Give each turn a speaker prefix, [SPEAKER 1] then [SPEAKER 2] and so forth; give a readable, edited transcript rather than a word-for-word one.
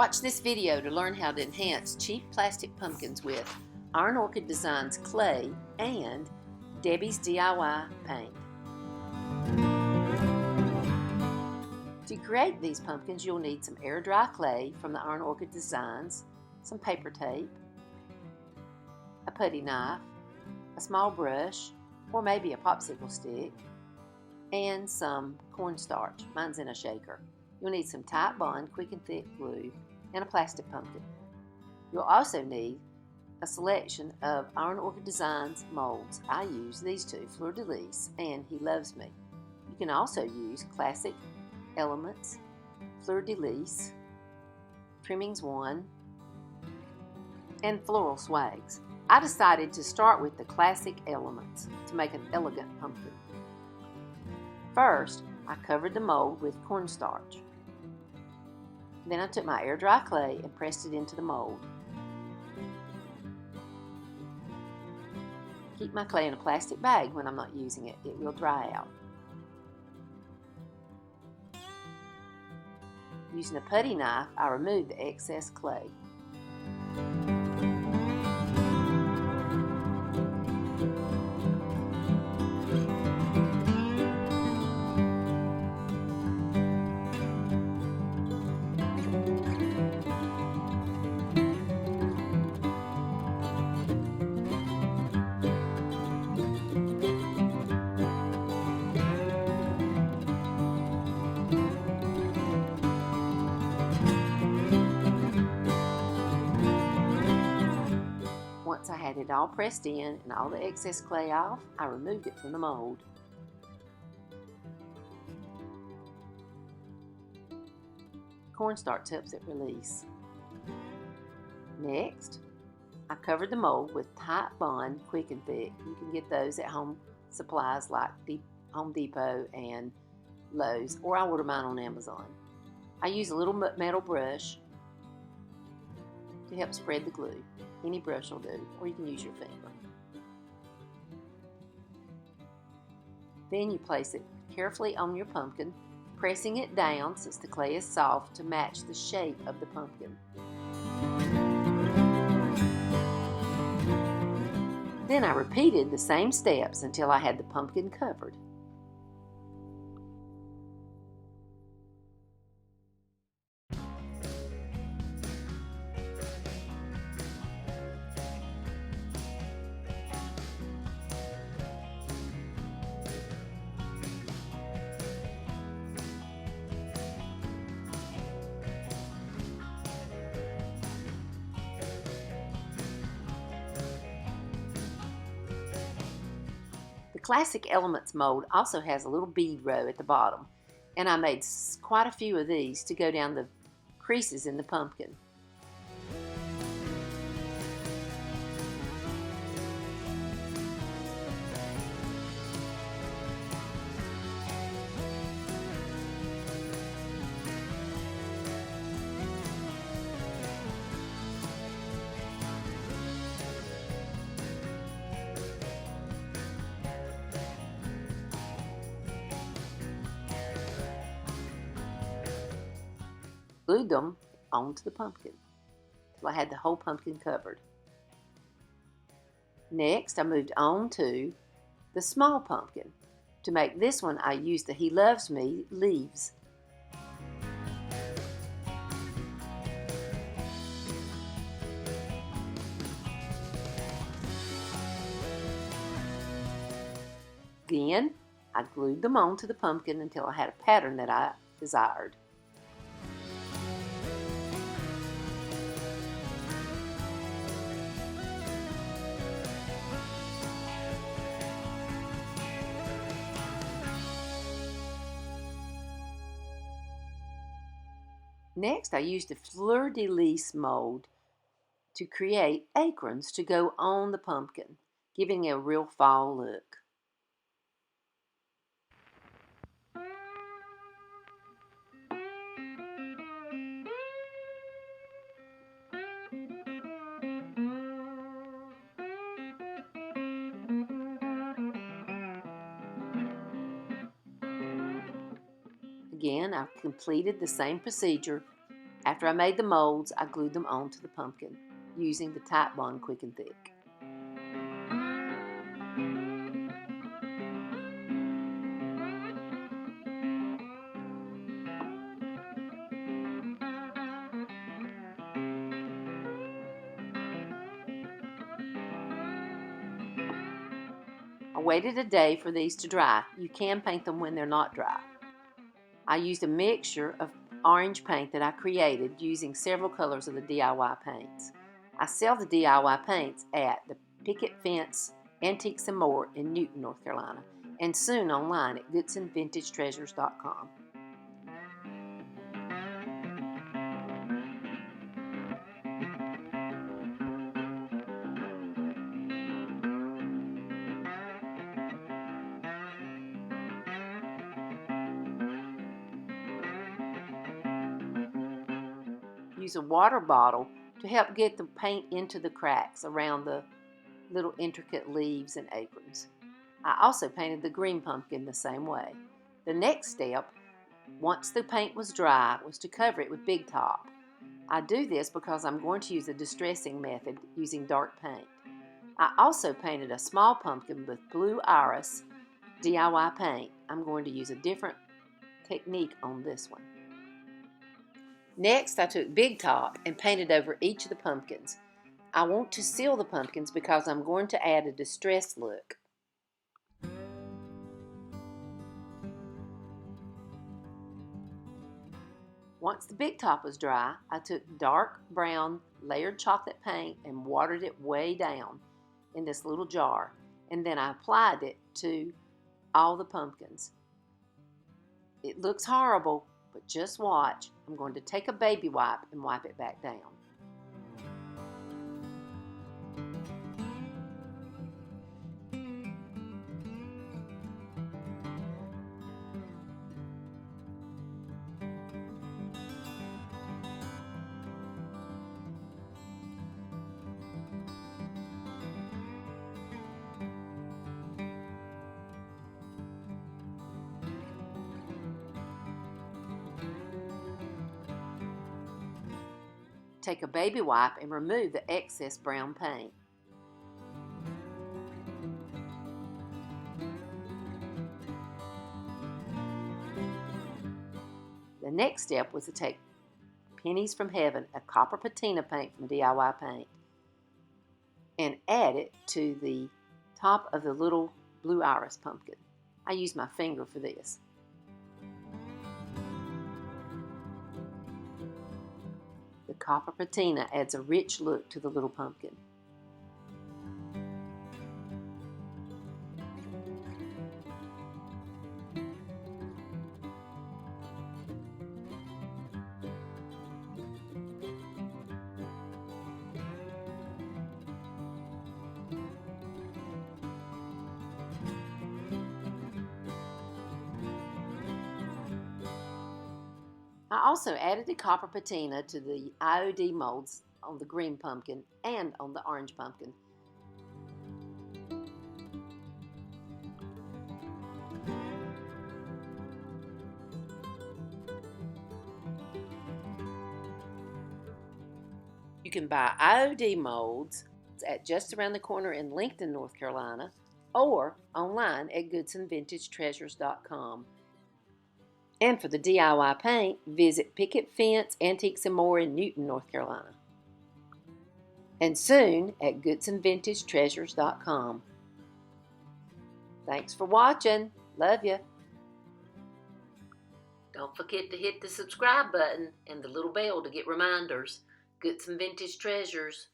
[SPEAKER 1] Watch this video to learn how to enhance cheap plastic pumpkins with Iron Orchid Designs clay and Debi's DIY paint. To create these pumpkins, you'll need some air dry clay from the Iron Orchid Designs, some paper tape, a putty knife, a small brush, or maybe a popsicle stick, and some cornstarch. Mine's in a shaker. You'll need some tight bond, quick and thick glue, and a plastic pumpkin. You'll also need a selection of Iron Orchid Designs molds. I use these two, Fleur de Lis and He Loves Me. You can also use Classic Elements, Fleur de Lis, Trimmings 1, and Floral Swags. I decided to start with the Classic Elements to make an elegant pumpkin. First, I covered the mold with cornstarch. Then I took my air dry clay and pressed it into the mold. Keep my clay in a plastic bag when I'm not using it. It will dry out. Using a putty knife, I removed the excess clay. Once I had it all pressed in and all the excess clay off, I removed it from the mold. Cornstarch helps it release. Next, I covered the mold with tight bond, quick and thick. You can get those at home supplies like Home Depot and Lowe's, or I order mine on Amazon. I use a little metal brush to help spread the glue. Any brush will do, or you can use your finger. Then you place it carefully on your pumpkin, pressing it down since the clay is soft to match the shape of the pumpkin. Then I repeated the same steps until I had the pumpkin covered. The Classic Elements mold also has a little bead row at the bottom, and I made quite a few of these to go down the creases in the pumpkin. Glued them onto the pumpkin till I had the whole pumpkin covered. Next, I moved on to the small pumpkin. To make this one, I used the He Loves Me leaves. Then, I glued them onto the pumpkin until I had a pattern that I desired. Next, I used a Fleur de Lis mold to create acorns to go on the pumpkin, giving it a real fall look. Again, I've completed the same procedure After I made the molds, I glued them onto the pumpkin using the Type Bond Quick and Thick. I waited a day for these to dry. You can paint them when they're not dry. I used a mixture of orange paint that I created using several colors of the DIY paints. I sell the DIY paints at the Picket Antiques and More in Newton, North Carolina, and soon online at GoodsonVintageTreasures.com. Use a water bottle to help get the paint into the cracks around the little intricate leaves and aprons. I also painted the green pumpkin the same way. The next step, once the paint was dry, was to cover it with Big Top. I do this because I'm going to use a distressing method using dark paint. I also painted a small pumpkin with blue iris DIY paint. I'm going to use a different technique on this one. Next, I took Big Top and painted over each of the pumpkins. I want to seal the pumpkins because I'm going to add a distressed look. Once the Big Top was dry, I took dark brown layered chocolate paint and watered it way down in this little jar, and then I applied it to all the pumpkins. It looks horrible, but just watch. I'm going to take a baby wipe and wipe it back down. Take a baby wipe and remove the excess brown paint. The next step was to take Pennies from Heaven, a copper patina paint from DIY Paint, and add it to the top of the little blue iris pumpkin. I used my finger for this. The copper patina adds a rich look to the little pumpkin. I also added the copper patina to the IOD molds on the green pumpkin and on the orange pumpkin. You can buy IOD molds at Just Around the Corner in Lincolnton, North Carolina, or online at GoodsonVintageTreasures.com. And for the DIY paint, visit Picket Antiques and More in Newton, North Carolina. And soon at GoodsonVintageTreasures.com. Thanks for watching. Love you. Don't forget to hit the subscribe button and the little bell to get reminders. Goodson Vintage Treasures.